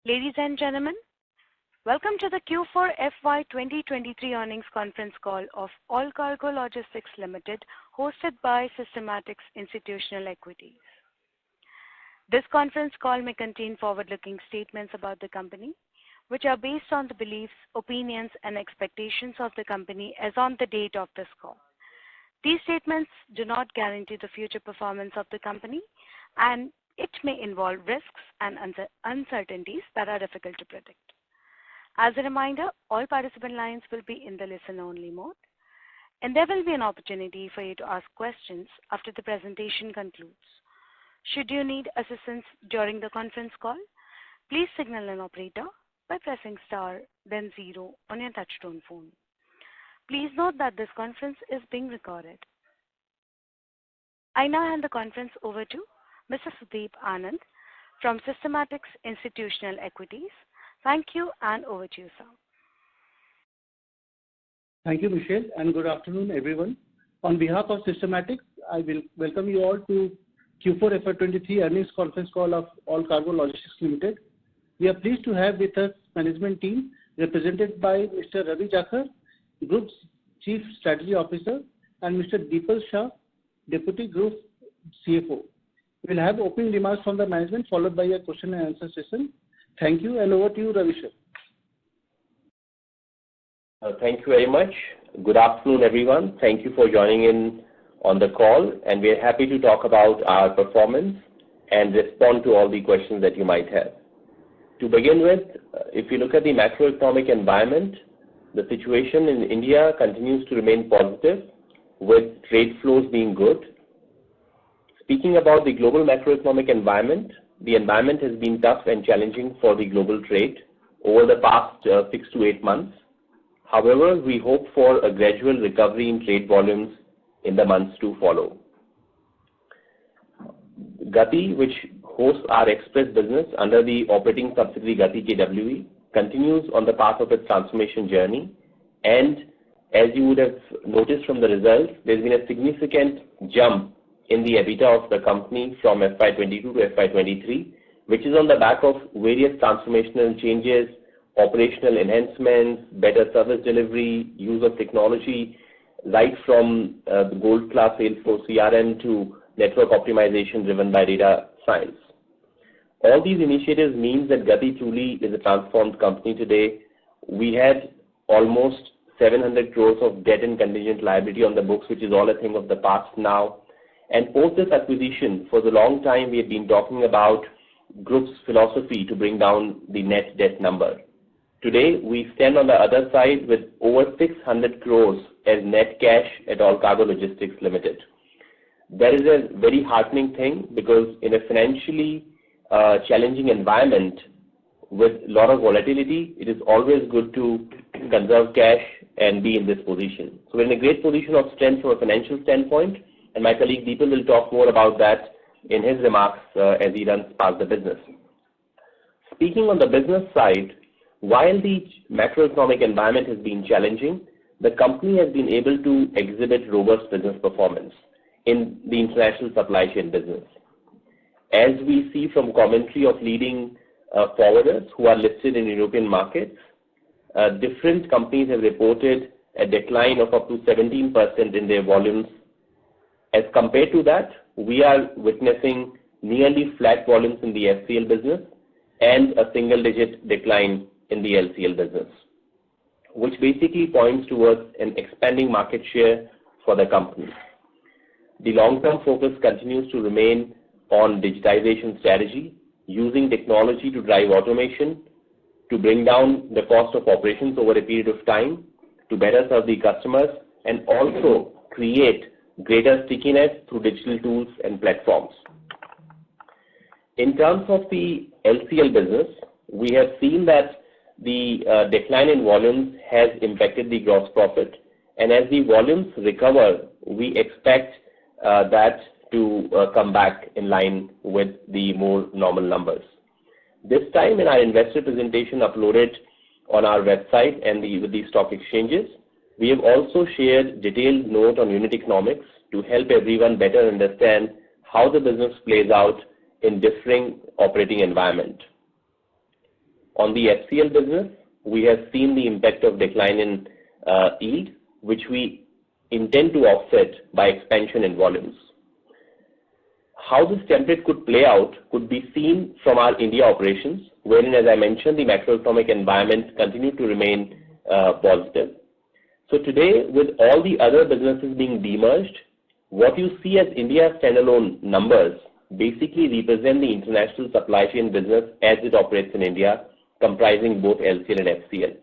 Ladies and gentlemen, welcome to the Q4 FY23 earnings conference call of Allcargo Logistics Limited, hosted by Systematix Institutional Equities. This conference call may contain forward-looking statements about the company, which are based on the beliefs, opinions, and expectations of the company as on the date of this call. These statements do not guarantee the future performance of the company, and it may involve risks and uncertainties that are difficult to predict. As a reminder, all participant lines will be in the listen-only mode, and there will be an opportunity for you to ask questions after the presentation concludes. Should you need assistance during the conference call, please signal an operator by pressing star then 0 on your touchtone phone. Please note that this conference is being recorded. I now hand the conference over to Mr. Sudeep Anand from Systematix Institutional Equities. Thank you, and over to you, sir. Thank you, Michelle, and good afternoon, everyone. On behalf of Systematix, I will welcome you all to Q4 FY23 earnings conference call of Allcargo Logistics Limited. We are pleased to have with us management team represented by Mr. Ravi Jakhar, Group Chief Strategy Officer, and Mr. Deepal Shah, Deputy Group CFO. We'll have opening remarks from the management followed by a question and answer session. Thank you, and over to you, Ravi sir. Thank you very much. Good afternoon, everyone. Thank you for joining in on the call, and we're happy to talk about our performance and respond to all the questions that you might have. To begin with, if you look at the macroeconomic environment, the situation in India continues to remain positive, with trade flows being good. Speaking about the global macroeconomic environment, the environment has been tough and challenging for the global trade over the past 6 to 8 months. However, we hope for a gradual recovery in trade volumes in the months to follow. Gati, which hosts our express business under the operating subsidiary Gati KWE, continues on the path of its transformation journey, and as you would have noticed from the results, there's been a significant jump in the EBITDA of the company from FY22 to FY23, which is on the back of various transformational changes, operational enhancements, better service delivery, use of technology, right from the gold class Salesforce CRM to network optimization driven by data science. All these initiatives mean that Gati truly is a transformed company today. We had almost 700 crores of debt and contingent liability on the books, which is all a thing of the past now. And post this acquisition, for the long time we have been talking about group's philosophy to bring down the net debt number. Today, we stand on the other side with over 600 crores as net cash at Allcargo Logistics Limited. That is a very heartening thing, because in a financially challenging environment with a lot of volatility, it is always good to conserve cash and be in this position. So we're in a great position of strength from a financial standpoint, and my colleague Deepal will talk more about that in his remarks as he runs past the business. Speaking on the business side, while the macroeconomic environment has been challenging, the company has been able to exhibit robust business performance in the international supply chain business. As we see from commentary of leading forwarders who are listed in European markets, different companies have reported a decline of up to 17% in their volumes. As compared to that, we are witnessing nearly flat volumes in the FCL business and a single-digit decline in the LCL business, which basically points towards an expanding market share for the company. The long-term focus continues to remain on digitization strategy, using technology to drive automation, to bring down the cost of operations over a period of time, to better serve the customers, and also create greater stickiness through digital tools and platforms. In terms of the LCL business, we have seen that the decline in volumes has impacted the gross profit, and as the volumes recover, we expect that to come back in line with the more normal numbers. This time in our investor presentation uploaded on our website and with the stock exchanges, we have also shared detailed note on unit economics to help everyone better understand how the business plays out in differing operating environment. On the FCL business, we have seen the impact of decline in yield, which we intend to offset by expansion in volumes. How this template could play out could be seen from our India operations, wherein, as I mentioned, the macroeconomic environment continued to remain positive. So today, with all the other businesses being demerged, what you see as India standalone numbers basically represent the international supply chain business as it operates in India, comprising both LCL and FCL.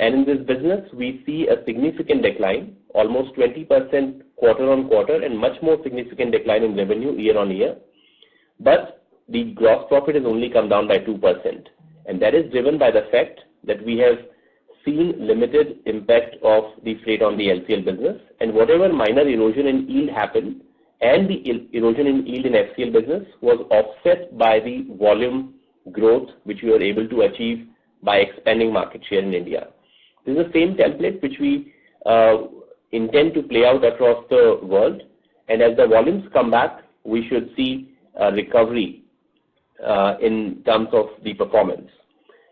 And in this business, we see a significant decline, almost 20% quarter-on-quarter, and much more significant decline in revenue year-on-year. But the gross profit has only come down by 2%. And that is driven by the fact that we have seen limited impact of the freight on the LCL business, and whatever minor erosion in yield happened, and the erosion in yield in FCL business was offset by the volume growth which we were able to achieve by expanding market share in India. This is the same template which we intend to play out across the world, and as the volumes come back, we should see a recovery in terms of the performance.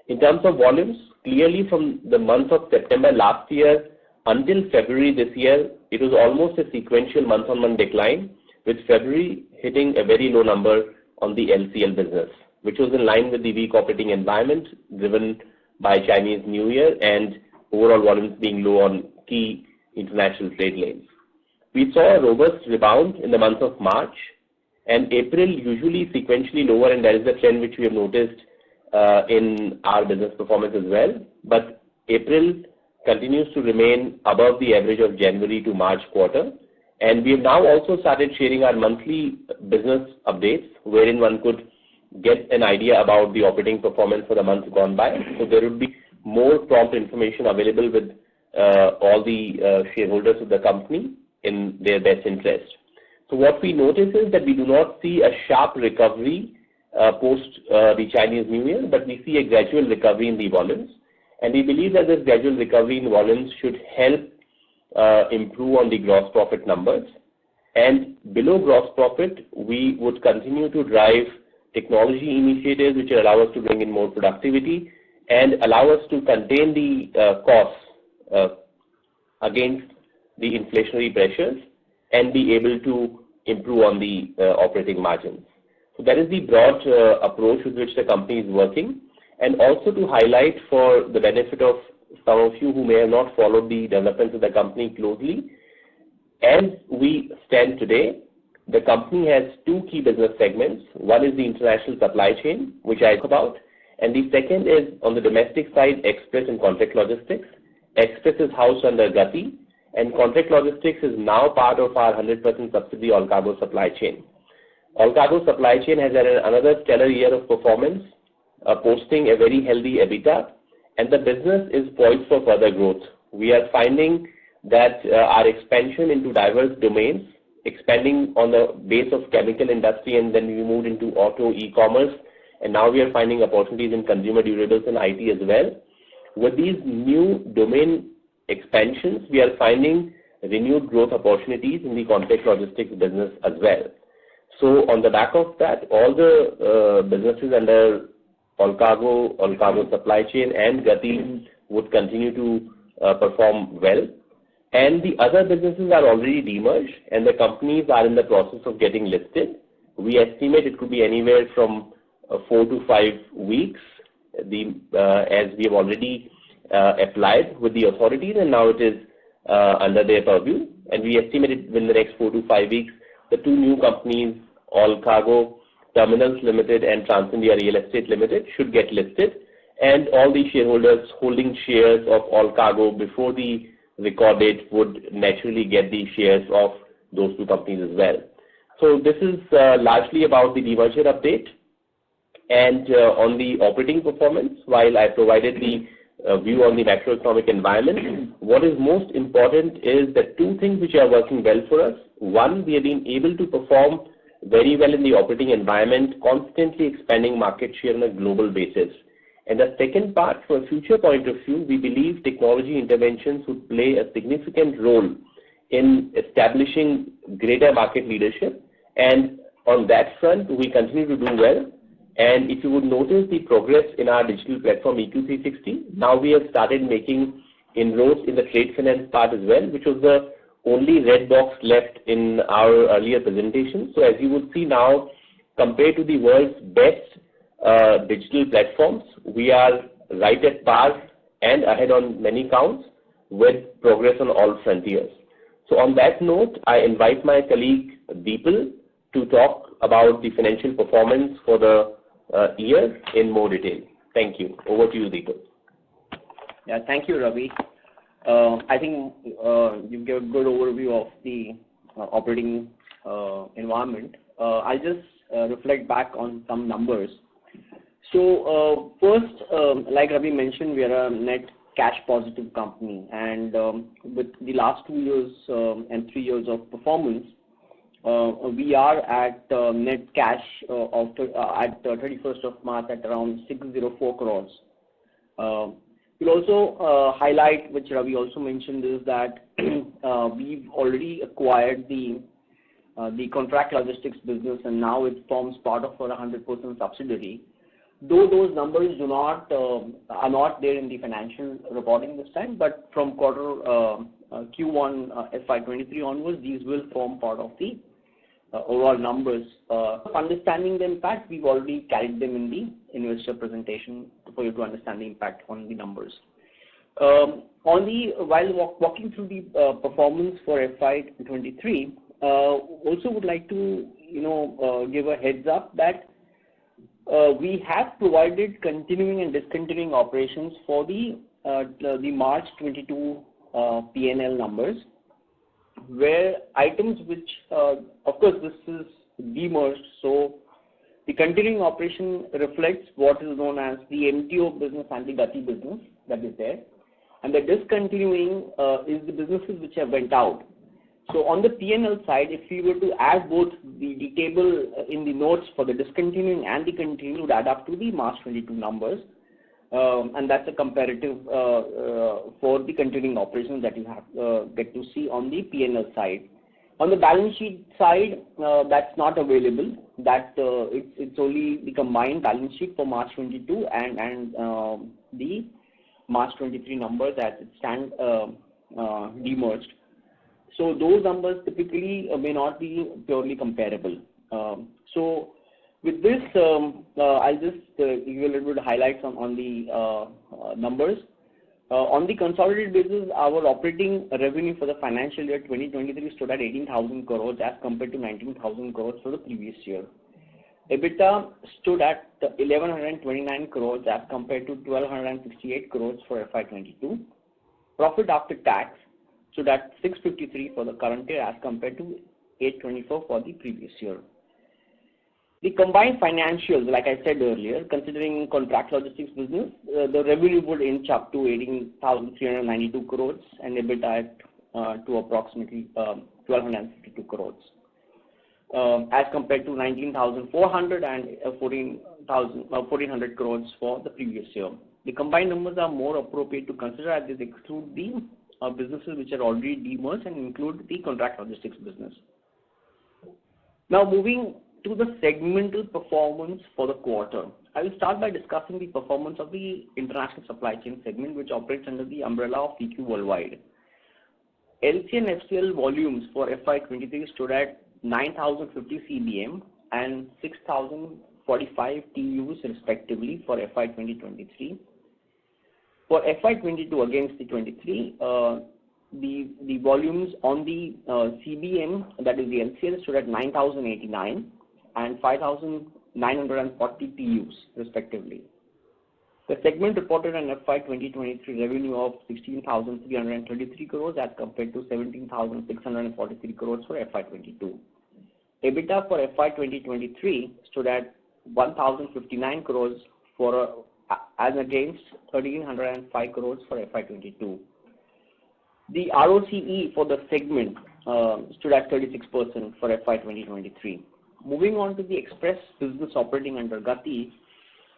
In terms of volumes, clearly from the month of September last year until February this year, it was almost a sequential month-on-month decline, with February hitting a very low number on the LCL business, which was in line with the weak operating environment driven by Chinese New Year and overall volumes being low on key international trade lanes. We saw a robust rebound in the month of March, and April usually sequentially lower, and that is the trend which we have noticed in our business performance as well. But April continues to remain above the average of January to March quarter. And we have now also started sharing our monthly business updates, wherein one could get an idea about the operating performance for the months gone by. So there would be more prompt information available with all the shareholders of the company in their best interest. So what we notice is that we do not see a sharp recovery post the Chinese New Year, but we see a gradual recovery in the volumes. And we believe that this gradual recovery in volumes should help improve on the gross profit numbers. And below gross profit, we would continue to drive technology initiatives which will allow us to bring in more productivity and allow us to contain the costs against the inflationary pressures and be able to improve on the operating margins. So that is the broad approach with which the company is working. And also to highlight, for the benefit of some of you who may have not followed the developments of the company closely, as we stand today, the company has two key business segments. One is the international supply chain, which I talk about, and the second is on the domestic side, express and contract logistics. Express is housed under Gati, and contract logistics is now part of our 100% subsidiary Allcargo supply chain. Allcargo supply chain has had another stellar year of performance, posting a very healthy EBITDA, and the business is poised for further growth. We are finding that our expansion into diverse domains, expanding on the base of chemical industry, and then we moved into auto, e-commerce, and now we are finding opportunities in consumer durables and IT as well. With these new domain expansions, we are finding renewed growth opportunities in the contract logistics business as well. So on the back of that, all the businesses under Allcargo supply chain and Gati would continue to perform well. And the other businesses are already demerged, and the companies are in the process of getting listed. We estimate it could be anywhere from 4 to 5 weeks, as we have already applied with the authorities, and now it is under their purview. And we estimate it within the next 4 to 5 weeks, the two new companies, Allcargo Terminals Limited and Trans-India Real Estate Limited, should get listed, and all the shareholders holding shares of Allcargo before the record date would naturally get the shares of those two companies as well. So this is largely about the demerger update. And on the operating performance, while I provided the view on the macroeconomic environment, what is most important is that two things which are working well for us. One, we have been able to perform very well in the operating environment, constantly expanding market share on a global basis. And the second part, from a future point of view, we believe technology interventions would play a significant role in establishing greater market leadership. And on that front, we continue to do well. And if you would notice the progress in our digital platform EQ360, now we have started making inroads in the trade finance part as well, which was the only red box left in our earlier presentation. So as you would see now, compared to the world's best digital platforms, we are right at par and ahead on many counts with progress on all frontiers. So on that note, I invite my colleague Deepal to talk about the financial performance for the year in more detail. Thank you. Over to you, Deepal. Yeah, thank you, Ravi. I think you gave a good overview of the operating environment. I'll just reflect back on some numbers. So first, like Ravi mentioned, we are a net cash positive company, and with the last 2 years and 3 years of performance, we are at net cash at 31st of March at around 604 crores. We'll also highlight, which Ravi also mentioned, is that we've already acquired the contract logistics business, and now it forms part of our 100% subsidiary. Though those numbers are not there in the financial reporting this time, but from quarter Q1 FY23 onwards, these will form part of the overall numbers. Understanding the impact, we've already carried them in the investor presentation for you to understand the impact on the numbers. While walking through the performance for FY23, also would like to give a heads up that we have provided continuing and discontinuing operations for the March 22 P&L numbers, where items which, of course, this is demerged, so the continuing operation reflects what is known as the MTO business and the Gati business that is there, and the discontinuing is the businesses which have went out. So on the P&L side, if we were to add both the table in the notes for the discontinuing and the continuing, would add up to the March 22 numbers, and that's a comparative for the continuing operations that you have get to see on the P&L side. On the balance sheet side, that's not available. That it's only the combined balance sheet for March 22 and the March 23 numbers as it stands demerged. So those numbers typically may not be purely comparable. So with this, I'll just give you a little bit of highlights on the numbers. On the consolidated basis, our operating revenue for the financial year 2023 stood at 18,000 crores as compared to 19,000 crores for the previous year. EBITDA stood at 1,129 crores as compared to 1,268 crores for FY22. Profit after tax stood at 653 for the current year as compared to 824 for the previous year. The combined financials, like I said earlier, considering contract logistics business, the revenue would inch up to 18,392 crores and EBITDA to approximately 1,252 crores, as compared to 19,400 and 1,400 crores for the previous year. The combined numbers are more appropriate to consider as they exclude the businesses which are already demerged and include the contract logistics business. Now moving to the segmental performance for the quarter. I will start by discussing the performance of the international supply chain segment, which operates under the umbrella of EQ Worldwide. LC and FCL volumes for FY23 stood at 9,050 CBM and 6,045 TEUs respectively for FY2023. For FY22 against the 23, the volumes on the CBM, that is the LCL, stood at 9,089 and 5,940 TEUs respectively. The segment reported an FY2023 revenue of 16,333 crores as compared to 17,643 crores for FY22. EBITDA for FY2023 stood at 1,059 crores as against 1,305 crores for FY22. The ROCE for the segment stood at 36% for FY2023. Moving on to the express business operating under Gati,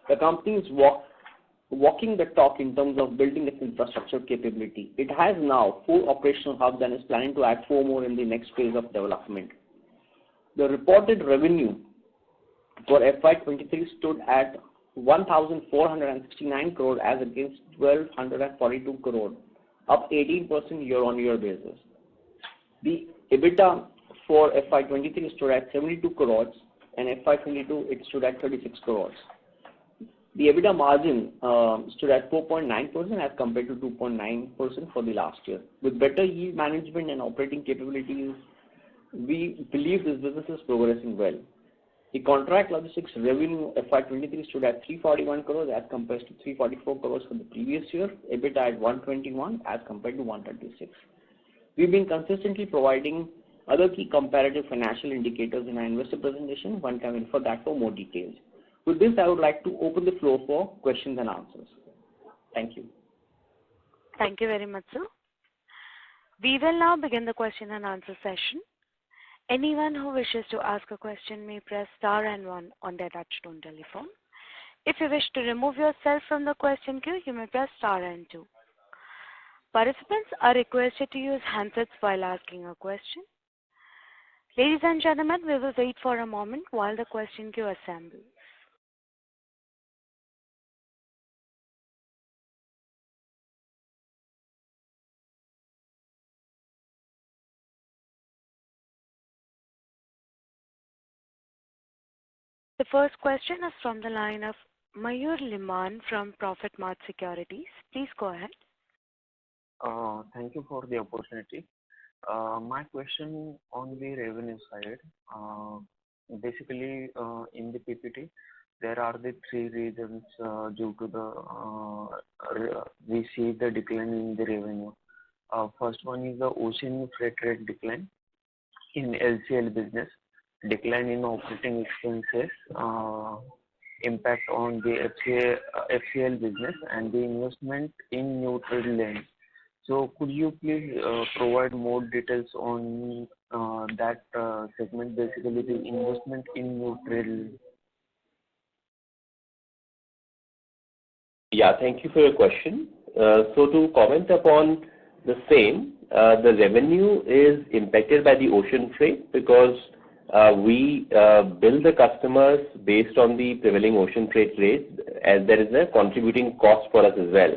the company is walking the talk in terms of building its infrastructure capability. It has now 4 operational hubs and is planning to add 4 more in the next phase of development. The reported revenue for FY23 stood at 1,469 crore as against 1,242 crore, up 18% year-on-year basis. The EBITDA for FY23 stood at 72 crores and FY22 it stood at 36 crores. The EBITDA margin stood at 4.9% as compared to 2.9% for the last year. With better yield management and operating capabilities, we believe this business is progressing well. The contract logistics revenue FY23 stood at 341 crores as compared to 344 crores for the previous year. EBITDA at 121 as compared to 136. We've been consistently providing other key comparative financial indicators in our investor presentation. One can refer that for more details. With this, I would like to open the floor for questions and answers. Thank you. Thank you very much, sir. We will now begin the question and answer session. Anyone who wishes to ask a question may press star and one on their touchtone telephone. If you wish to remove yourself from the question queue, you may press star and two. Participants are requested to use handsets while asking a question. Ladies and gentlemen, we will wait for a moment while the question queue assembles. The first question is from the line of Mayur Liman from Profit Mart Securities. Please go ahead. Thank you for the opportunity. My question on the revenue side, basically in the PPT, there are the three reasons due to the we see the decline in the revenue. First one is the ocean freight rate decline in LCL business, decline in operating expenses, impact on the FCL business, and the investment in new trade lanes. So could you please provide more details on that segment, basically the investment in new trade lanes? Yeah, thank you for your question. So to comment upon the same, the revenue is impacted by the ocean freight because we bill the customers based on the prevailing ocean freight rates, as there is a contributing cost for us as well.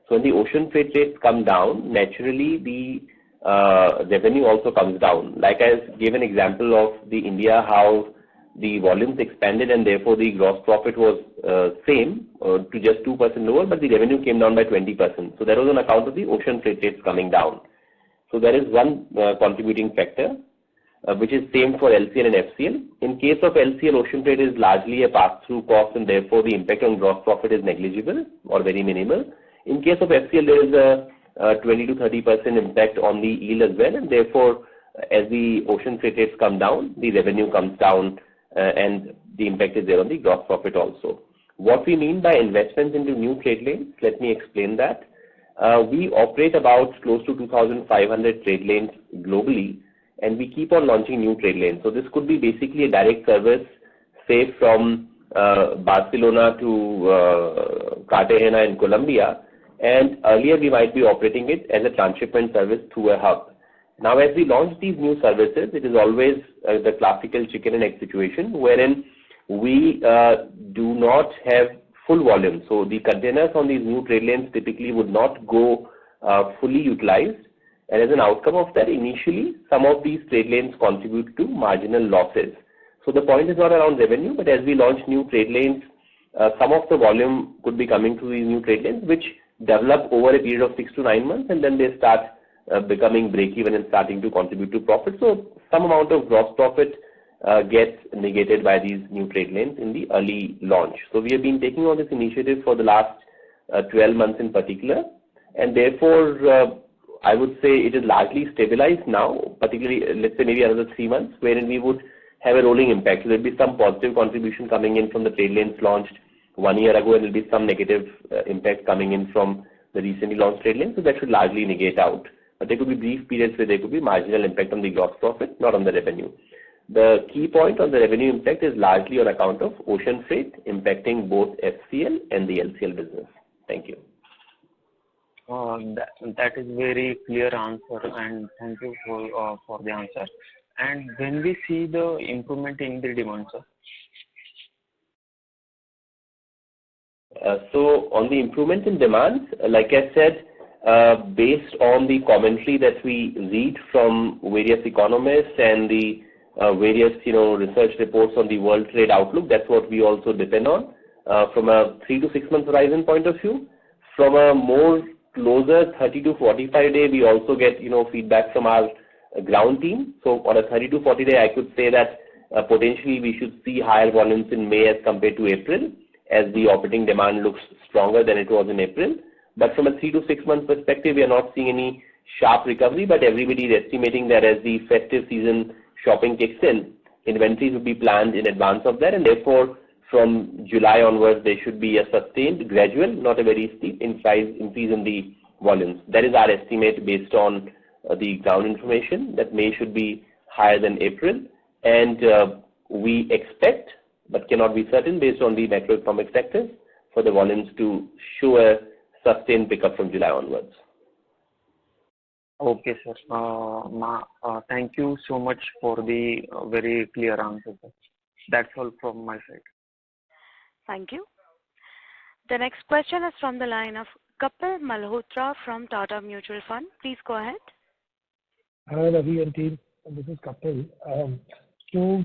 So when the ocean freight rates come down, naturally the revenue also comes down. Like I gave an example of the India, how the volumes expanded and therefore the gross profit was same to just 2% lower, but the revenue came down by 20%. So that was on account of the ocean freight rates coming down. So there is one contributing factor. Which is same for LCL and FCL. In case of LCL, ocean freight is largely a pass-through cost and therefore the impact on gross profit is negligible or very minimal. In case of FCL, there is a 20 to 30% impact on the yield as well, and therefore as the ocean freight rates come down, the revenue comes down and the impact is there on the gross profit also. What we mean by investments into new trade lanes, let me explain that. We operate about close to 2,500 trade lanes globally, and we keep on launching new trade lanes. So this could be basically a direct service, say from Barcelona to Cartagena in Colombia, and earlier we might be operating it as a transshipment service through a hub. Now as we launch these new services, it is always the classical chicken and egg situation, wherein we do not have full volume. So the containers on these new trade lanes typically would not go fully utilized. And as an outcome of that, initially, some of these trade lanes contribute to marginal losses. So the point is not around revenue, but as we launch new trade lanes, some of the volume could be coming through these new trade lanes, which develop over a period of 6 to 9 months, and then they start becoming break-even and starting to contribute to profit. So some amount of gross profit gets negated by these new trade lanes in the early launch. So we have been taking on this initiative for the last 12 months in particular, and therefore, I would say it is largely stabilized now, particularly, let's say maybe another 3 months, wherein we would have a rolling impact. So there will be some positive contribution coming in from the trade lanes launched 1 year ago, and there will be some negative impact coming in from the recently launched trade lanes. So that should largely negate out. But there could be brief periods where there could be marginal impact on the gross profit, not on the revenue. The key point on the revenue impact is largely on account of ocean freight impacting both FCL and the LCL business. Thank you. That is very clear answer, and thank you for the answer. And when we see the improvement in the demand, sir? So on the improvement in demand, like I said, based on the commentary that we read from various economists and the various research reports on the world trade outlook, that's what we also depend on from a 3 to 6 month horizon point of view. From a more closer 30 to 45 day, we also get feedback from our ground team. So on a 30 to 40 day, I could say that potentially we should see higher volumes in May as compared to April, as the operating demand looks stronger than it was in April. But from a 3 to 6 month perspective, we are not seeing any sharp recovery, but everybody is estimating that as the festive season shopping kicks in, inventories will be planned in advance of that, and therefore from July onwards there should be a sustained, gradual, not a very steep increase in the volumes. That is our estimate based on the ground information, that May should be higher than April, and we expect, but cannot be certain based on the macroeconomic sectors, for the volumes to show a sustained pickup from July onwards. Okay, sir. Thank you so much for the very clear answer. That's all from my side. Thank you. The next question is from the line of Kapil Malhotra from Tata Mutual Fund. Please go ahead. Hi, Ravi and team. This is Kapil. So,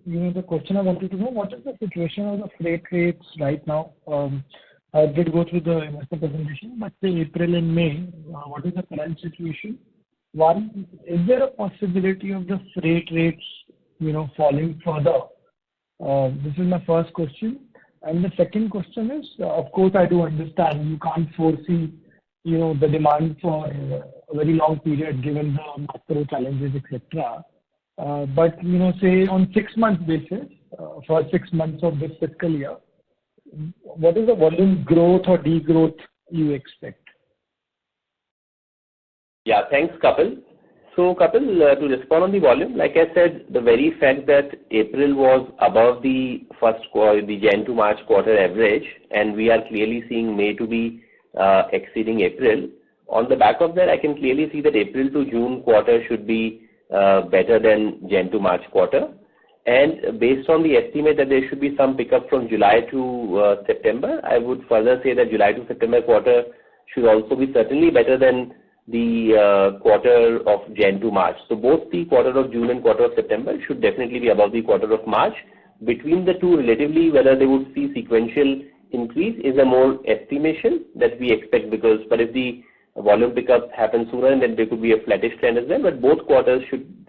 the question I wanted to know, what is the situation of the freight rates right now? I did go through the investor presentation, but say April and May, what is the current situation? One, is there a possibility of the freight rates, falling further? This is my first question. And the second question is, of course, I do understand you can't foresee, the demand for a very long period given the macro challenges, etc. But, say on 6 month basis, for 6 months of this fiscal year, what is the volume growth or degrowth you expect? Yeah, thanks, Kapil. So, Kapil, to respond on the volume, like I said, the very fact that April was above the first quarter, the Jan to March quarter average, and we are clearly seeing May to be exceeding April. On the back of that, I can clearly see that April to June quarter should be better than Jan to March quarter. And based on the estimate that there should be some pickup from July to September, I would further say that July to September quarter should also be certainly better than the quarter of Jan to March. So both the quarter of June and quarter of September should definitely be above the quarter of March. Between the two, relatively, whether they would see sequential increase is a more estimation that we expect, but if the volume pickup happens sooner, then there could be a flattish trend as well. But both quarters should,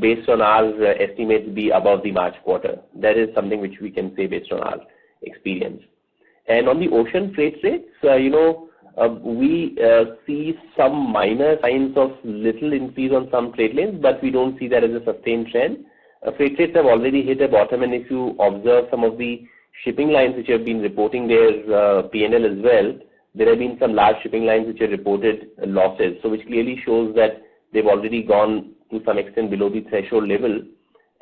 based on our estimates, be above the March quarter. That is something which we can say based on our experience. And on the ocean freight rates, we see some minor signs of little increase on some trade lanes, but we don't see that as a sustained trend. Freight rates have already hit a bottom, and if you observe some of the shipping lines which have been reporting their P&L as well, there have been some large shipping lines which have reported losses, so which clearly shows that they've already gone to some extent below the threshold level,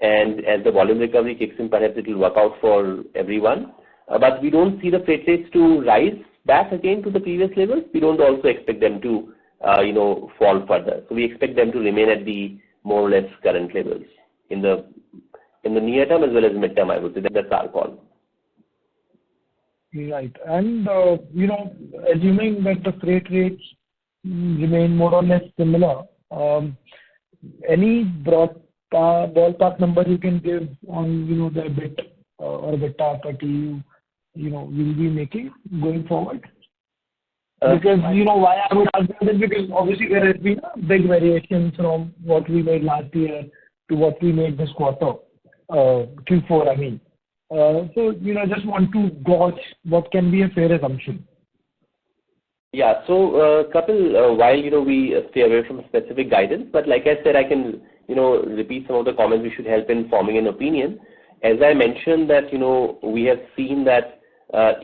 and as the volume recovery kicks in, perhaps it will work out for everyone. But we don't see the freight rates to rise back again to the previous levels. We don't also expect them to, fall further. So we expect them to remain at the more or less current levels in the near term as well as mid term. I would say that's our call. Right, and assuming that the freight rates remain more or less similar, any broad ballpark number you can give on the EBIT or EBITDA per TEU will be making going forward? Because why I would ask that is because obviously there has been a big variation from what we made last year to what we made this quarter, Q4 I mean. So just want to gauge what can be a fair assumption. Yeah, so Kapil, while we stay away from specific guidance, but like I said, I can repeat some of the comments which should help in forming an opinion. As I mentioned that we have seen that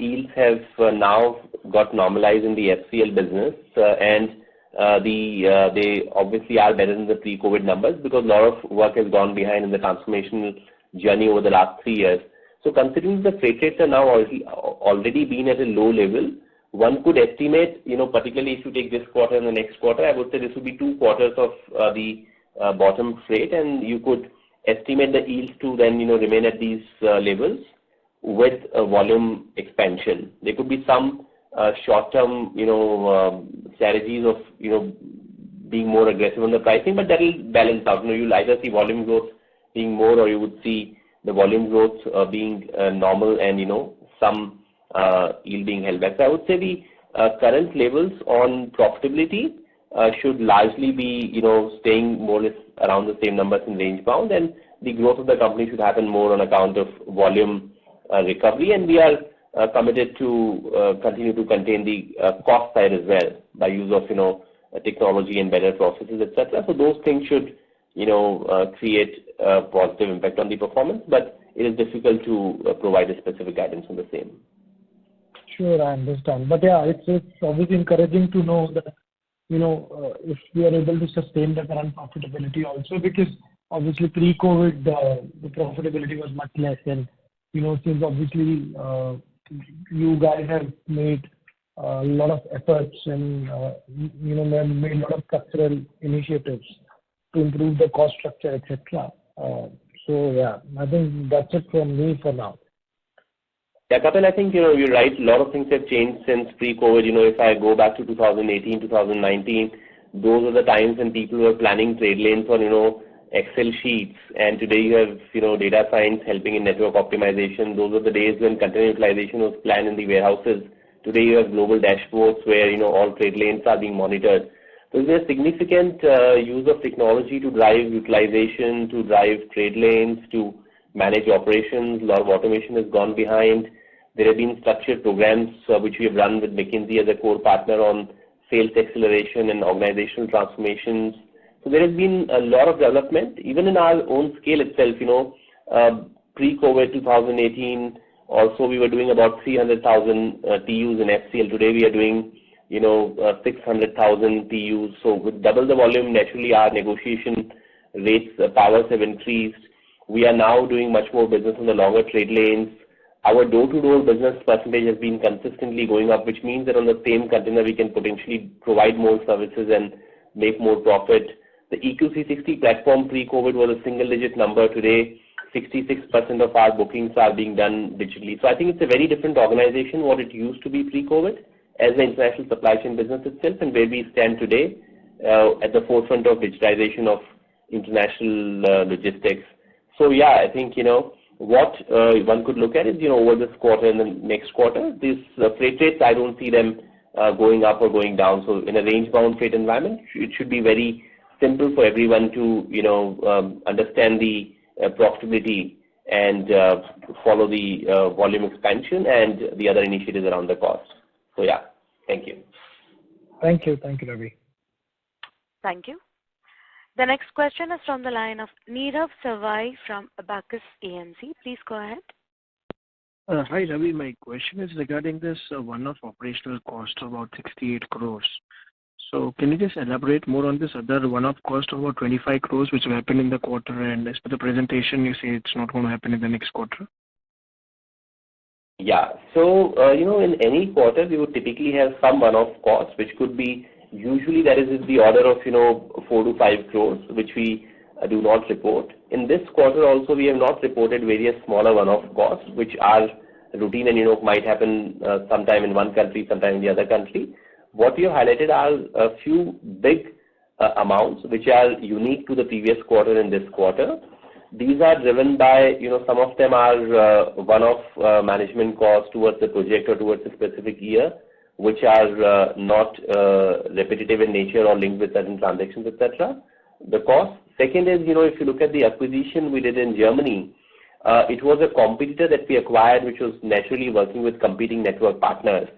yields have now got normalized in the FCL business, and they obviously are better than the pre-COVID numbers because a lot of work has gone behind in the transformational journey over the last 3 years. So considering the freight rates are now already been at a low level, one could estimate, particularly if you take this quarter and the next quarter, I would say this would be 2 quarters of the bottom freight, and you could estimate the yields to then remain at these levels. with a volume expansion. There could be some short-term, strategies of, being more aggressive on the pricing, but that will balance out. You'll either see volume growth being more, or you would see the volume growth being normal and, some yield being held back. So I would say the current levels on profitability should largely be, staying more or less around the same numbers in range bound, and the growth of the company should happen more on account of volume recovery, and we are committed to continue to contain the cost side as well by use of, technology and better processes, etc. So those things should, create a positive impact on the performance, but it is difficult to provide a specific guidance on the same. Sure, I understand. But yeah, it's obviously encouraging to know that, if we are able to sustain the current profitability also, because obviously pre-COVID, the profitability was much less. And, since obviously you guys have made a lot of efforts and, made a lot of structural initiatives to improve the cost structure, etc. So yeah, I think that's it from me for now. Yeah, Kapil, I think, you're right. A lot of things have changed since pre-COVID. If I go back to 2018, 2019, those are the times when people were planning trade lanes on, Excel sheets. And today you have, data science helping in network optimization. Those are the days when container utilization was planned in the warehouses. Today you have global dashboards where, all trade lanes are being monitored. So there's a significant use of technology to drive utilization, to drive trade lanes, to manage operations. A lot of automation has gone behind. There have been structured programs which we have run with McKinsey as a core partner on sales acceleration and organizational transformations. So there has been a lot of development, even in our own scale itself. Pre-COVID 2018, also we were doing about 300,000 TUs in FCL. Today we are doing 600,000 TUs. So with double the volume, naturally our negotiation rates, powers have increased. We are now doing much more business on the longer trade lanes. Our door-to-door business percentage has been consistently going up, which means that on the same container we can potentially provide more services and make more profit. The EQ360 platform pre-COVID was a single-digit number. Today, 66% of our bookings are being done digitally. So I think it's a very different organization what it used to be pre-COVID as the international supply chain business itself, and where we stand today at the forefront of digitization of international logistics. So yeah, I think, what one could look at is, over this quarter and the next quarter, these freight rates, I don't see them going up or going down. So in a range-bound freight environment, it should be very simple for everyone to, understand the profitability and follow the volume expansion and the other initiatives around the cost. So yeah, thank you. Thank you, Ravi. Thank you. The next question is from the line of Nirav Savai from Abacus AMC. Please go ahead. Hi, Ravi. My question is regarding this one-off operational cost of about 68 crores. So can you just elaborate more on this other one-off cost of about 25 crores which will happen in the quarter, and as per the presentation you say it's not going to happen in the next quarter? Yeah. So, in any quarter we would typically have some one-off costs which could be, usually that is in the order of, 4 to 5 crores, which we do not report. In this quarter also we have not reported various smaller one-off costs which are routine and, might happen sometime in one country, sometime in the other country. What we have highlighted are a few big amounts which are unique to the previous quarter and this quarter. These are driven by, some of them are one-off management costs towards the project or towards a specific year, which are not repetitive in nature or linked with certain transactions, etc. The cost. Second is, if you look at the acquisition we did in Germany, it was a competitor that we acquired which was naturally working with competing network partners.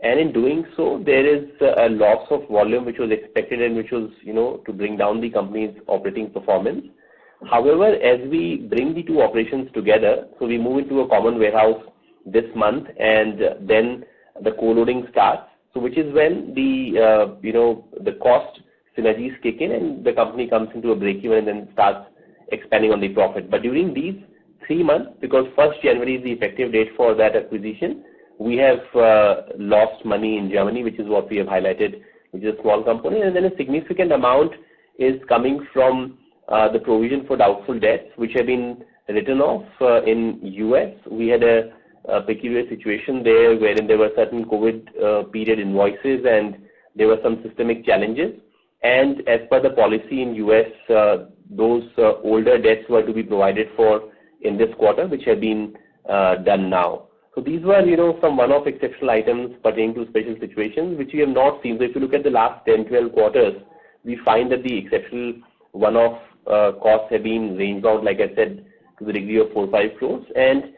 And in doing so, there is a loss of volume which was expected and which was, to bring down the company's operating performance. However, as we bring the two operations together, so we move into a common warehouse this month, and then the co-loading starts. So which is when the, the cost synergies kick in and the company comes into a break-even and then starts expanding on the profit. But during these 3 months, because 1st January is the effective date for that acquisition, we have lost money in Germany, which is what we have highlighted, which is a small component. And then a significant amount is coming from the provision for doubtful debts, which have been written off in US. We had a peculiar situation there wherein there were certain COVID period invoices and there were some systemic challenges. And as per the policy in US, those older debts were to be provided for in this quarter, which have been done now. So these were, some one-off exceptional items pertaining to special situations, which we have not seen. So if you look at the last 10, 12 quarters, we find that the exceptional one-off costs have been range bound, like I said, to the degree of 4 or 5 crores. And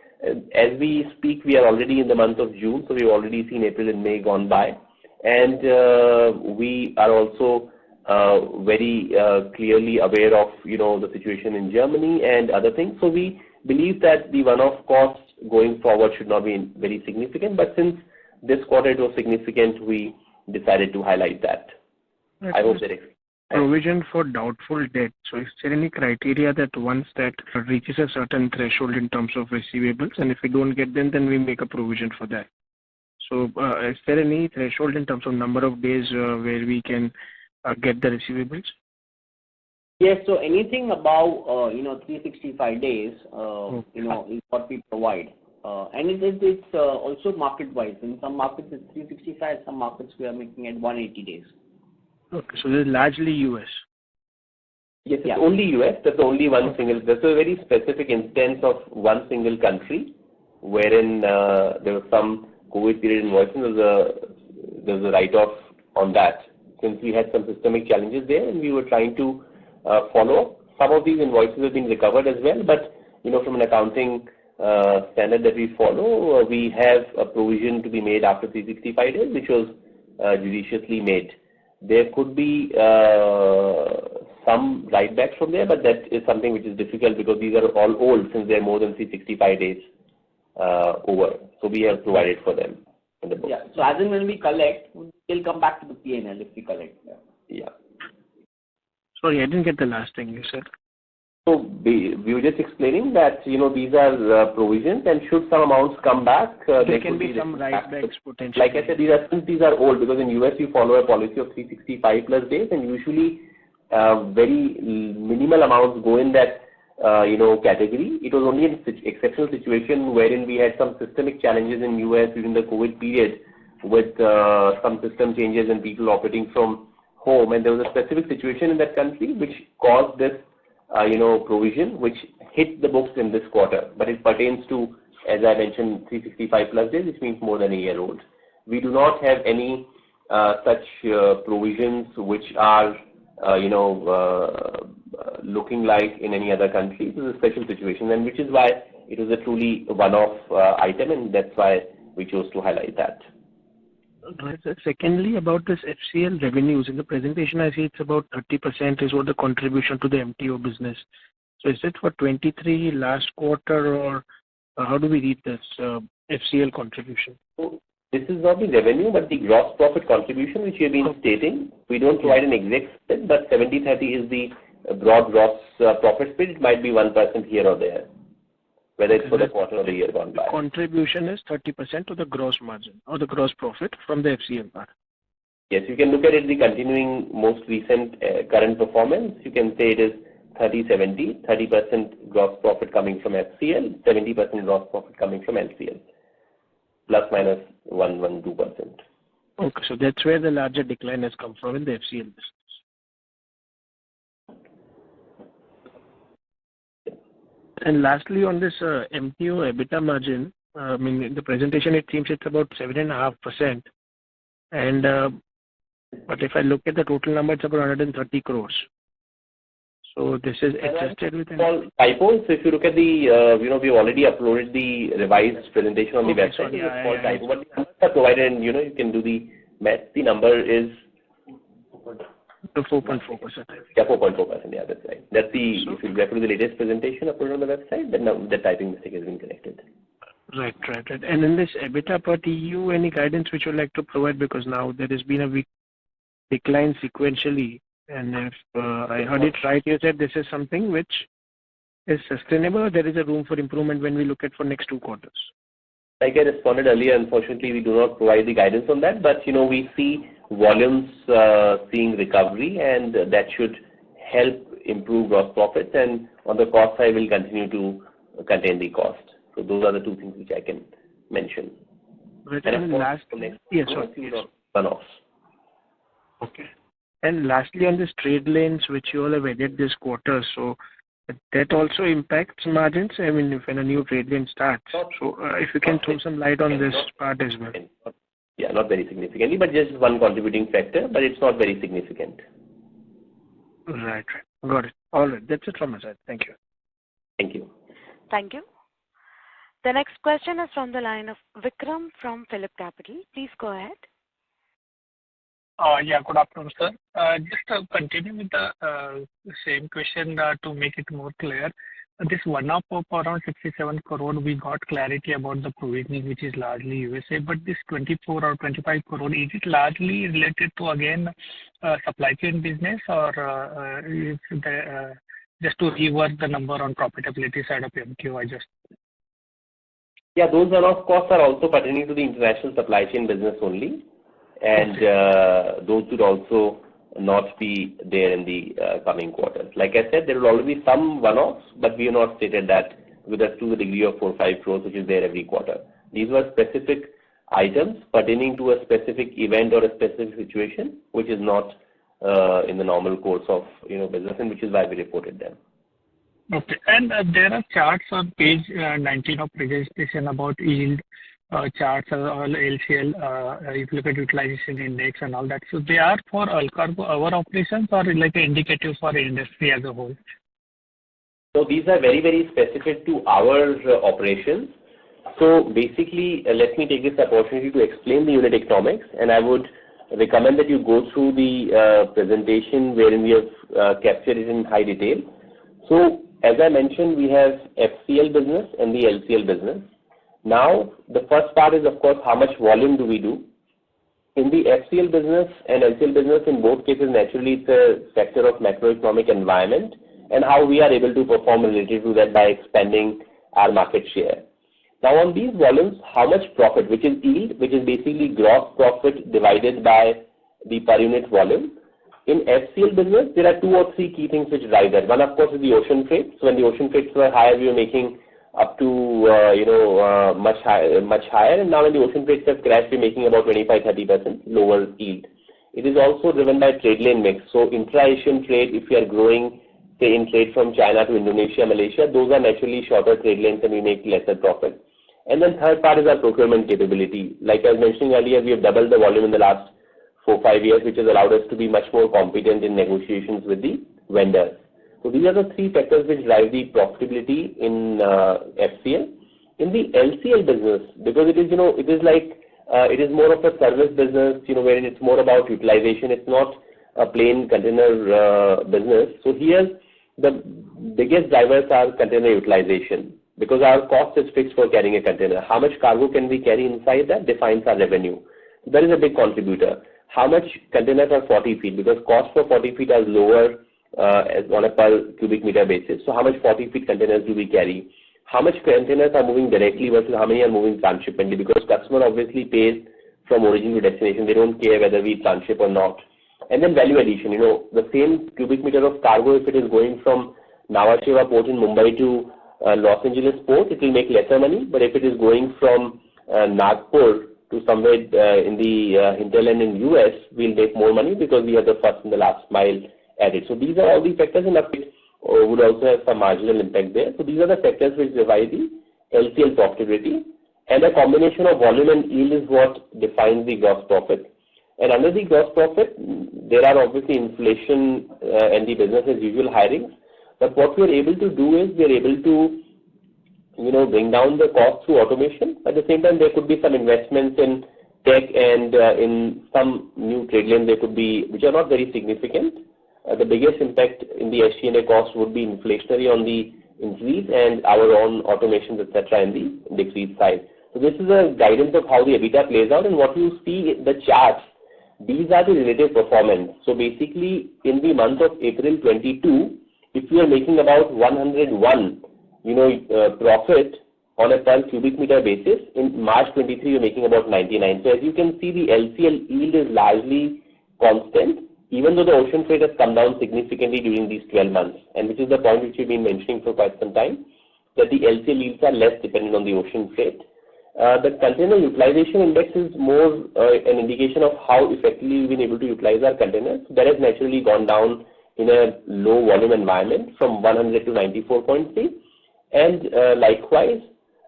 as we speak, we are already in the month of June, so we've already seen April and May gone by. And we are also very clearly aware of, the situation in Germany and other things. So we believe that the one-off costs going forward should not be very significant. But since this quarter it was significant, we decided to highlight that. I hope that explains. Provision for doubtful debt. So is there any criteria that once that reaches a certain threshold in terms of receivables, and if we don't get them, then we make a provision for that? So is there any threshold in terms of number of days where we can get the receivables? Yes, so anything above 365 days, is what we provide. And it's also market-wise. In some markets it's 365, some markets we are making at 180 days. Okay, so this is largely US. Yes, it's only US. That's only one single. That's a very specific instance of one single country, wherein there was some COVID period invoicing. There was a write-off on that, since we had some systemic challenges there, and we were trying to follow. Some of these invoices have been recovered as well, but from an accounting standard that we follow, we have a provision to be made after 365 days, which was judiciously made. There could be some write-backs from there, but that is something which is difficult because these are all old since they are more than 365 days over. So we have provided for them in the book. Yeah. So as and when we collect, we'll come back to the P&L if we collect. Yeah. Sorry, I didn't get the last thing you said. So we were just explaining that these are provisions, and should some amounts come back, there can be some write-backs potentially. Like I said, these are old because in US you follow a policy of 365 plus days, and usually very minimal amounts go in that category. It was only an exceptional situation wherein we had some systemic challenges in US during the COVID period with some system changes and people operating from home, and there was a specific situation in that country which caused this provision which hit the books in this quarter, but it pertains to, as I mentioned, 365 plus days, which means more than a year old. We do not have any such provisions which are, looking like in any other country. This is a special situation, and which is why it was a truly one-off item, and that's why we chose to highlight that. Right. Secondly, about this FCL revenues, in the presentation I see it's about 30% is what the contribution to the MTO business. So is it for 23 last quarter, or how do we read this FCL contribution? So this is not the revenue, but the gross profit contribution which we have been stating. We don't provide an exact split, but 70-30 is the broad gross profit split. It might be 1% here or there, whether it's for the quarter or the year gone by. The contribution is 30% to the gross margin or the gross profit from the FCL part. Yes, you can look at it, the continuing most recent current performance. You can say it is 30-70, 30% gross profit coming from FCL, 70% gross profit coming from LCL, plus minus 1-2%. Okay, so that's where the larger decline has come from in the FCL business. And lastly, on this MTO EBITDA margin, in the presentation it seems it's about 7.5%, and but if I look at the total number, it's about 130 crores. So this is adjusted with all typos. So if you look at the, we've already uploaded the revised presentation on the website. Sorry, it's called typo, but the numbers are provided, and you can do the math. The number is 4.4%. Yeah, 4.4%. Yeah, that's right. That's the, if you refer to the latest presentation uploaded on the website, then the typing mistake has been corrected. Right. And in this EBITDA per TEU, any guidance which you would like to provide, because now there has been a weak decline sequentially, and if I heard it right, you said this is something which is sustainable, or there is a room for improvement when we look at for next 2 quarters? Like I responded earlier, unfortunately, we do not provide the guidance on that, but we see volumes seeing recovery, and that should help improve gross profits, and on the cost side, we'll continue to contain the cost. So those are the 2 things which I can mention. Right. And of last, course, yes, sorry. One-offs. Okay. And lastly, on this trade lanes which you all have added this quarter, so that also impacts margins. I mean, if when a new trade lane starts, so if you can throw some light on this part as well. Yeah, not very significantly, but just one contributing factor, but it's not very significant. Right. Got it. All right. That's it from my side. Thank you. Thank you. Thank you. The next question is from the line of Vikram from Phillip Capital. Please go ahead. Yeah, good afternoon, sir. Just to continue with the same question to make it more clear. This one-off of around 67 crore, we got clarity about the provisioning, which is largely USA, but this 24 or 25 crore, is it largely related to, again, supply chain business, or is the, just to rework the number on profitability side of MQ? Yeah, those one-off costs are also pertaining to the international supply chain business only. And those would also not be there in the coming quarters. Like I said, there will already be some one-offs, but we have not stated that with us to the degree of 4 or 5 crores, which is there every quarter. These were specific items pertaining to a specific event or a specific situation, which is not in the normal course of business, and which is why we reported them. Okay, and there are charts on page 19 of presentation about yield. Charts all LCL, if you look at utilization index and all that. So they are for Allcargo, our operations, or like an indicative for the industry as a whole? So these are very, very specific to our operations. So basically, let me take this opportunity to explain the unit economics, and I would recommend that you go through the presentation wherein we have captured it in high detail. So as I mentioned, we have FCL business and the LCL business. Now, the first part is, of course, how much volume do we do? In the FCL business and LCL business, in both cases, naturally, it's a factor of macroeconomic environment and how we are able to perform related to that by expanding our market share. Now, on these volumes, how much profit, which is yield, which is basically gross profit divided by the per unit volume. In FCL business, there are 2 or 3 key things which drive that. One, of course, is the ocean freight. So when the ocean freights were higher, we were making up to much higher, and now when the ocean freights have crashed, we're making about 25-30% lower yield. It is also driven by trade lane mix. So intra-Asian trade, if we are growing, say, in trade from China to Indonesia, Malaysia, those are naturally shorter trade lanes and we make lesser profit. And then third part is our procurement capability. Like I was mentioning earlier, we have doubled the volume in the last 4 or 5 years, which has allowed us to be much more competent in negotiations with the vendors. So these are the 3 factors which drive the profitability in FCL. In the LCL business, because it is, it is like, it is more of a service business, wherein it's more about utilization. It's not a plain container business. So here, the biggest drivers are container utilization, because our cost is fixed for carrying a container. How much cargo can we carry inside that defines our revenue. That is a big contributor. How much containers are 40 feet, because cost for 40 feet are lower on a per cubic meter basis. So how much 40 feet containers do we carry? How much containers are moving directly versus how many are moving transshipmentally? Because customer obviously pays from origin to destination. They don't care whether we transship or not. And then value addition. The same cubic meter of cargo, if it is going from Nhava Sheva port in Mumbai to Los Angeles port, it will make lesser money. But if it is going from Nagpur to somewhere in the hinterland in US, we'll make more money because we have the first and the last mile added. So these are all the factors, and it would also have some marginal impact there. So these are the factors which divide the LCL profitability, and a combination of volume and yield is what defines the gross profit. And under the gross profit, there are obviously inflation and the business as usual hirings. But what we are able to do is we are able to bring down the cost through automation. At the same time, there could be some investments in tech and in some new trade lanes there could be, which are not very significant. The biggest impact in the SG&A cost would be inflationary on the increase and our own automations, etc., in the decrease side. So this is a guidance of how the EBITDA plays out, and what you see in the charts, these are the relative performance. So basically, in the month of April 22, if you are making about 101, profit on a per cubic meter basis, in March 23, you're making about 99. So as you can see, the LCL yield is largely constant, even though the ocean freight has come down significantly during these 12 months, and which is the point which we've been mentioning for quite some time, that the LCL yields are less dependent on the ocean freight. The container utilization index is more an indication of how effectively we've been able to utilize our containers. That has naturally gone down in a low volume environment from 100 to 94.3. And likewise,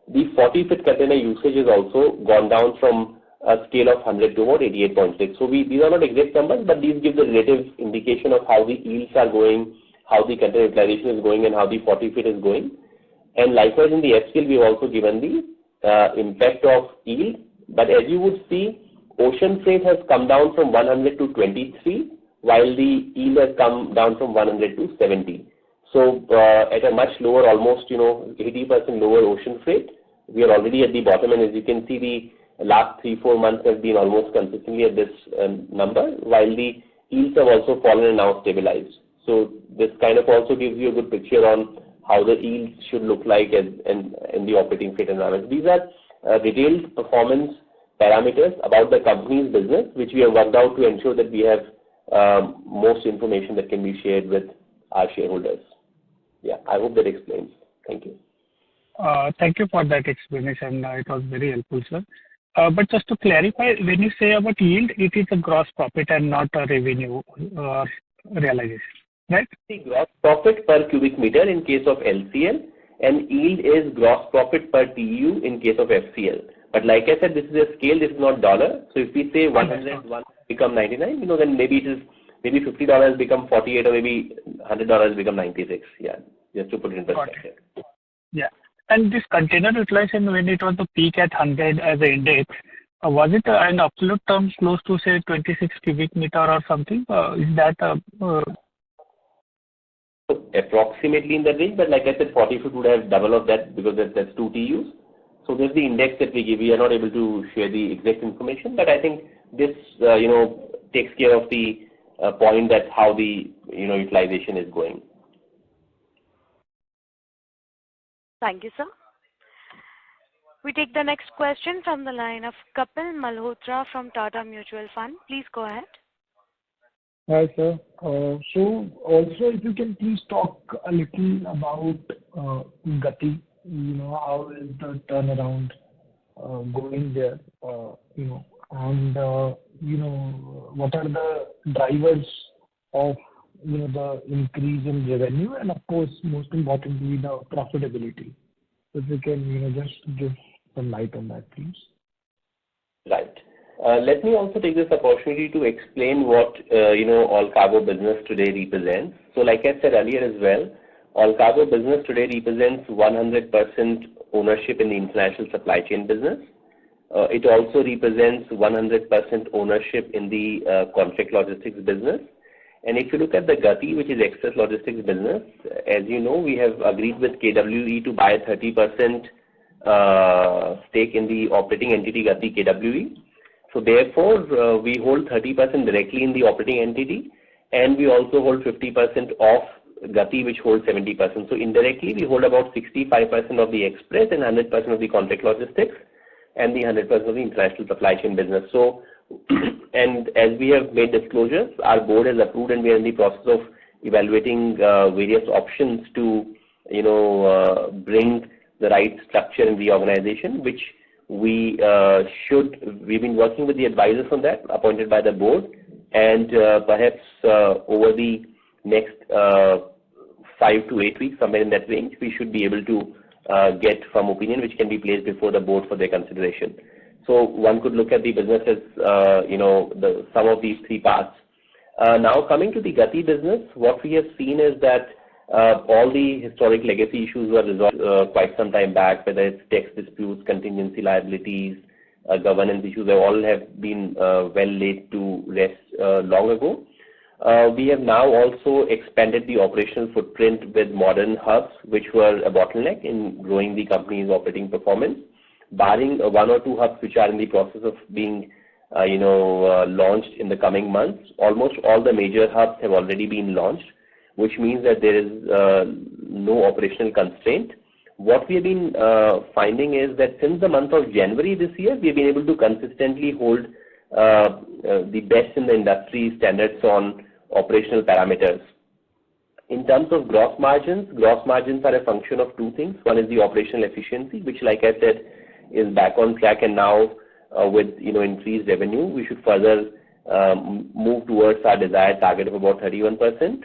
the 40-foot container usage has also gone down from a scale of 100 to about 88.6. So these are not exact numbers, but these give the relative indication of how the yields are going, how the container utilization is going, and how the 40-foot is going. And likewise, in the FCL, we've also given the impact of yield. But as you would see, ocean freight has come down from 100 to 23, while the yield has come down from 100 to 70. So at a much lower, almost 80% lower ocean freight, we are already at the bottom. And as you can see, the last 3-4 months have been almost consistently at this number, while the yields have also fallen and now stabilized. So this kind of also gives you a good picture on how the yields should look like in the operating freight environment. These are detailed performance parameters about the company's business, which we have worked out to ensure that we have most information that can be shared with our shareholders. Yeah, I hope that explains. Thank you. Thank you for that explanation. It was very helpful, sir. But just to clarify, when you say about yield, it is a gross profit and not a revenue realization, right? The gross profit per cubic meter in case of LCL, and yield is gross profit per TEU in case of FCL. But like I said, this is a scale, this is not dollar. So if we say 101 become 99, then maybe it is $50 become 48, or maybe $100 become 96. Yeah, just to put it in perspective. Yeah. And this container utilization, when it was the peak at 100 as an index, was it in absolute terms close to say 26 cubic meter or something? Is that approximately in that range? But like I said, 40 foot would have double of that because that's 2 TUs. So there's the index that we give. We are not able to share the exact information, but I think this takes care of the point that how the utilization is going. Thank you, sir. We take the next question from the line of Kapil Malhotra from Tata Mutual Fund. Please go ahead. Hi, sir. So also, if you can please talk a little about Gati, how is the turnaround going there, and what are the drivers of the increase in revenue, and of course, most importantly, the profitability. If you can, just give some light on that, please. Right. Let me also take this opportunity to explain what Allcargo business today represents. So, like I said earlier as well, Allcargo business today represents 100% ownership in the international supply chain business. It also represents 100% ownership in the contract logistics business. And if you look at the Gati, which is express logistics business, as you know, we have agreed with KWE to buy 30% stake in the operating entity Gati KWE. So therefore, we hold 30% directly in the operating entity, and we also hold 50% of Gati, which holds 70%. So indirectly, we hold about 65% of the express and 100% of the contract logistics, and the 100% of the international supply chain business. So, and as we have made disclosures, our board has approved, and we are in the process of evaluating various options to, bring the right structure in the organization, which we've been working with the advisors on that, appointed by the board, and perhaps over the next 5 to 8 weeks, somewhere in that range, we should be able to get some opinion which can be placed before the board for their consideration. So one could look at the business as, the sum of these three parts. Now coming to the Gati business, what we have seen is that all the historic legacy issues were resolved quite some time back, whether it's tax disputes, contingency liabilities, governance issues, they all have been well laid to rest long ago. We have now also expanded the operational footprint with modern hubs, which were a bottleneck in growing the company's operating performance. Barring 1 or 2 hubs which are in the process of being launched in the coming months, almost all the major hubs have already been launched, which means that there is no operational constraint. What we have been finding is that since the month of January this year, we have been able to consistently hold the best in the industry standards on operational parameters. In terms of gross margins are a function of 2 things. One is the operational efficiency, which, like I said, is back on track, and now with increased revenue, we should further move towards our desired target of about 31%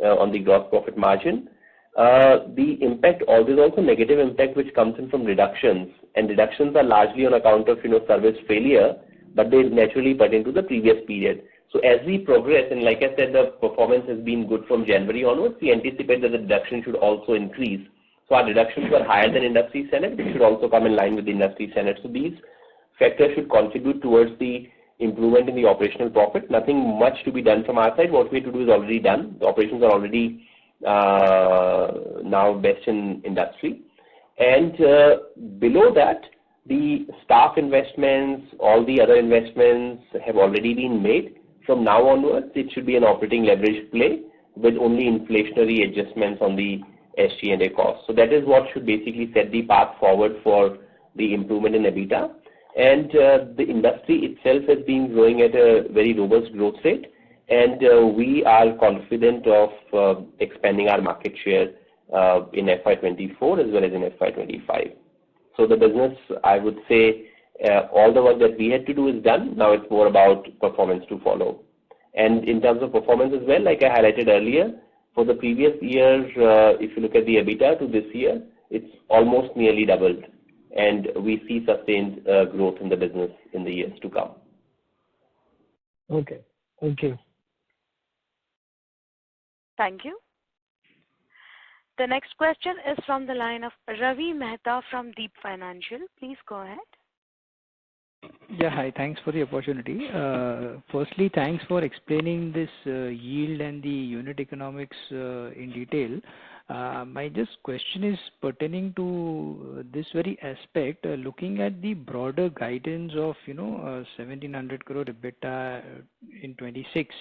on the gross profit margin. The impact, there's also negative impact which comes in from reductions, and reductions are largely on account of service failure, but they naturally pertain to the previous period. So as we progress, and like I said, the performance has been good from January onwards, we anticipate that the deduction should also increase. So our deductions were higher than industry standard, which should also come in line with the industry standard. So these factors should contribute towards the improvement in the operational profit. Nothing much to be done from our side. What we have to do is already done. The operations are already now best in industry. And below that, the staff investments, all the other investments have already been made. From now onwards, it should be an operating leverage play with only inflationary adjustments on the SG&A costs. So that is what should basically set the path forward for the improvement in EBITDA. And the industry itself has been growing at a very robust growth rate, and we are confident of expanding our market share in FY24 as well as in FY25. So the business, I would say, all the work that we had to do is done. Now it's more about performance to follow. And in terms of performance as well, like I highlighted earlier, for the previous year, if you look at the EBITDA to this year, it's almost nearly doubled. And we see sustained growth in the business in the years to come. Okay. Thank you. Thank you. The next question is from the line of Ravi Mehta from Deep Financial. Please go ahead. Yeah, hi. Thanks for the opportunity. Firstly, thanks for explaining this yield and the unit economics in detail. My just question is pertaining to this very aspect, looking at the broader guidance of 1,700 crore EBITDA in 26.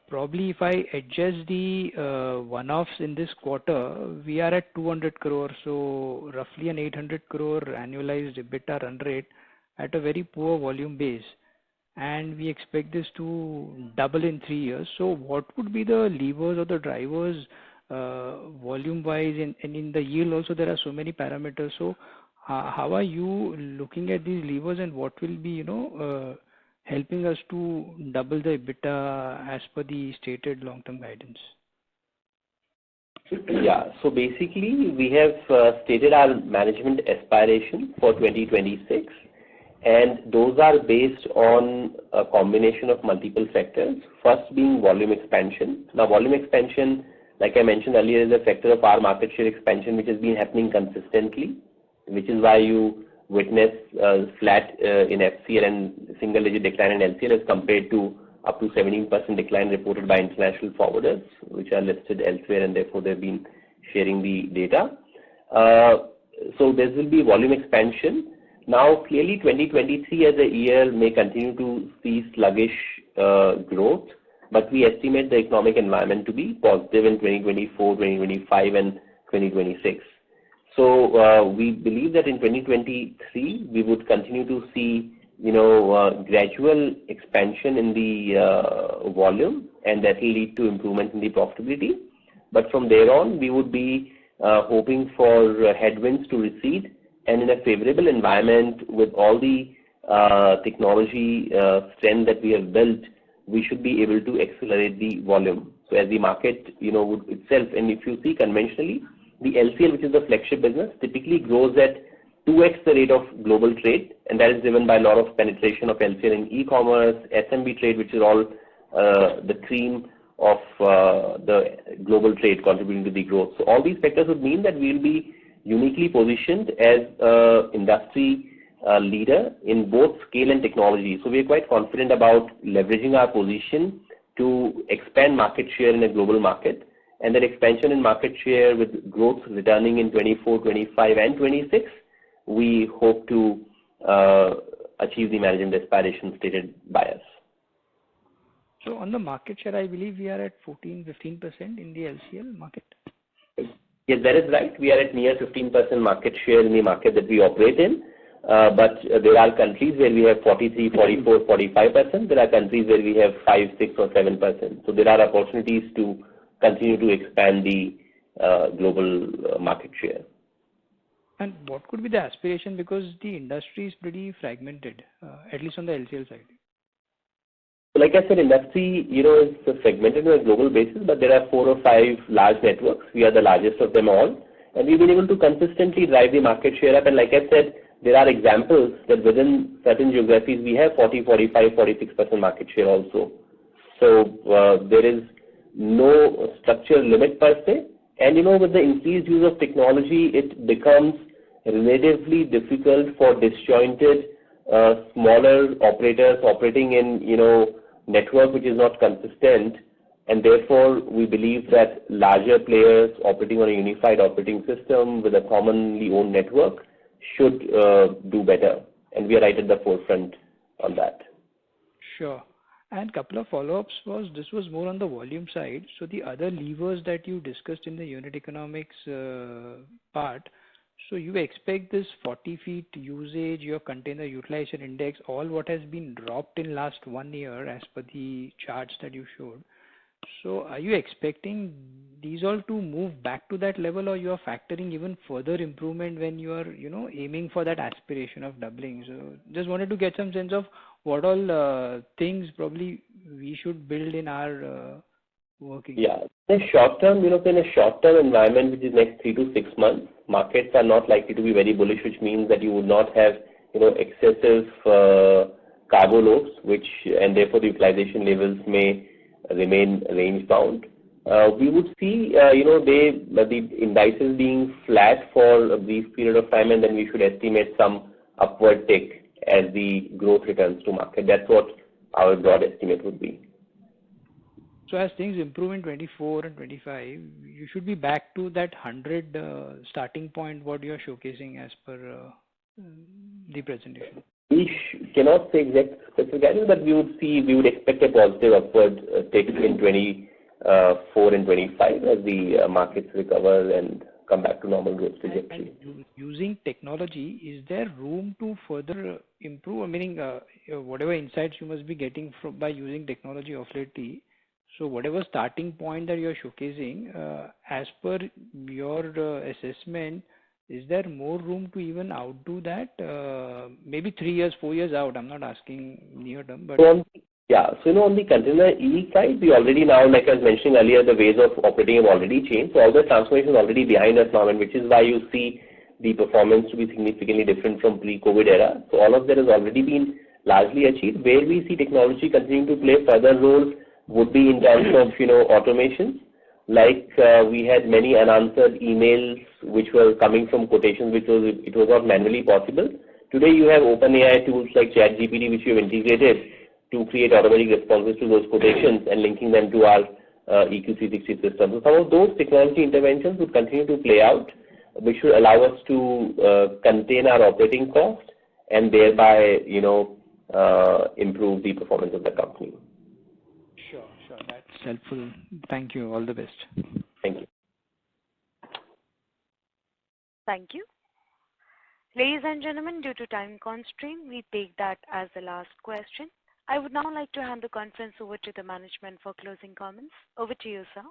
Probably if I adjust the one-offs in this quarter, we are at 200 crore, so roughly an 800 crore annualized EBITDA run rate at a very poor volume base, and we expect this to double in 3 years. So what would be the levers or the drivers volume-wise, and in the yield also there are so many parameters. So how are you looking at these levers, and what will be helping us to double the EBITDA as per the stated long-term guidance? Yeah, so basically we have stated our management aspiration for 2026, and those are based on a combination of multiple factors. First being volume expansion. Now volume expansion, like I mentioned earlier, is a factor of our market share expansion which has been happening consistently, which is why you witness flat in FCL and single-digit decline in LCL as compared to up to 17% decline reported by international forwarders, which are listed elsewhere, and therefore they've been sharing the data. So there will be volume expansion. Now clearly 2023 as a year may continue to see sluggish growth, but we estimate the economic environment to be positive in 2024, 2025 and 2026. So we believe that in 2023 we would continue to see gradual expansion in the volume, and that will lead to improvement in the profitability. But from there on, we would be hoping for headwinds to recede, and in a favorable environment with all the technology strength that we have built, we should be able to accelerate the volume. So as the market would itself, and if you see conventionally, the LCL, which is the flagship business, typically grows at 2x the rate of global trade, and that is driven by a lot of penetration of LCL in e-commerce, SMB trade, which is all the cream of the global trade contributing to the growth. So all these factors would mean that we will be uniquely positioned as an industry leader in both scale and technology. So we are quite confident about leveraging our position to expand market share in a global market, and that expansion in market share with growth returning in 24, 25 and 26, we hope to achieve the management aspiration stated by us. So on the market share, I believe we are at 14-15% in the LCL market. Yes, that is right. We are at near 15% market share in the market that we operate in. But there are countries where we have 43, 44, 45%. There are countries where we have 5, 6 or 7%. So there are opportunities to continue to expand the global market share. And what could be the aspiration, because the industry is pretty fragmented, at least on the LCL side? Like I said, industry, is segmented on a global basis, but there are 4 or 5 large networks. We are the largest of them all, and we've been able to consistently drive the market share up. And like I said, there are examples that within certain geographies we have 40, 45, 46% market share also. So there is no structural limit per se. And with the increased use of technology, it becomes relatively difficult for disjointed smaller operators operating in network which is not consistent, and therefore we believe that larger players operating on a unified operating system with a commonly owned network should do better, and we are right at the forefront on that. Sure. And couple of follow-ups this was more on the volume side. So the other levers that you discussed in the unit economics part, so you expect this 40 feet usage, your container utilization index, all what has been dropped in last 1 year as per the charts that you showed. So are you expecting these all to move back to that level, or you are factoring even further improvement when you are, aiming for that aspiration of doubling? So just wanted to get some sense of what all things probably we should build in our working. Yeah, in a short term, in a short term environment, which is next 3 to 6 months, markets are not likely to be very bullish, which means that you would not have, excessive cargo loads, and therefore the utilization levels may remain range bound. We would see, the indices being flat for a brief period of time, and then we should estimate some upward tick as the growth returns to market. That's what our broad estimate would be. So as things improve in 24 and 25, you should be back to that 100 starting point what you are showcasing as per the presentation. We cannot say exact specific guidance, but we would expect a positive upward tick in 24 and 25 as the markets recover and come back to normal growth trajectory. And using technology, is there room to further improve? Meaning, whatever insights you must be getting by using technology of lately. So whatever starting point that you are showcasing, as per your assessment, is there more room to even outdo that? Maybe 3 years, 4 years out. I'm not asking near term, but on the container EV side, we already now, like I was mentioning earlier, the ways of operating have already changed. So all the transformation is already behind us now, and which is why you see the performance to be significantly different from pre-COVID era. So all of that has already been largely achieved. Where we see technology continuing to play further role would be in terms of automation. Like we had many unanswered emails which were coming from quotations, it was not manually possible. Today you have OpenAI tools like ChatGPT which we have integrated to create automatic responses to those quotations and linking them to our EQ360 system. So some of those technology interventions would continue to play out, which should allow us to contain our operating cost and thereby improve the performance of the company. Sure. That's helpful. Thank you. All the best. Thank you. Thank you. Ladies and gentlemen, due to time constraint, we take that as the last question. I would now like to hand the conference over to the management for closing comments. Over to you, sir.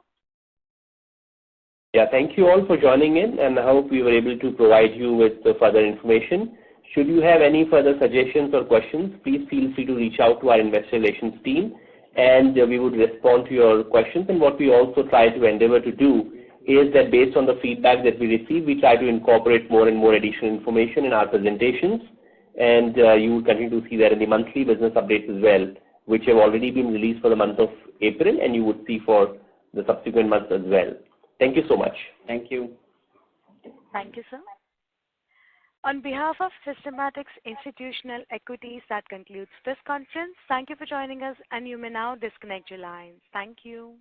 Yeah, thank you all for joining in, and I hope we were able to provide you with further information. Should you have any further suggestions or questions, please feel free to reach out to our investor relations team, and we would respond to your questions. And what we also try to endeavor to do is that based on the feedback that we receive, we try to incorporate more and more additional information in our presentations, and you will continue to see that in the monthly business updates as well, which have already been released for the month of April, and you would see for the subsequent months as well. Thank you so much. Thank you. Thank you, sir. On behalf of Systematics Institutional Equities, that concludes this conference. Thank you for joining us, and you may now disconnect your lines. Thank you.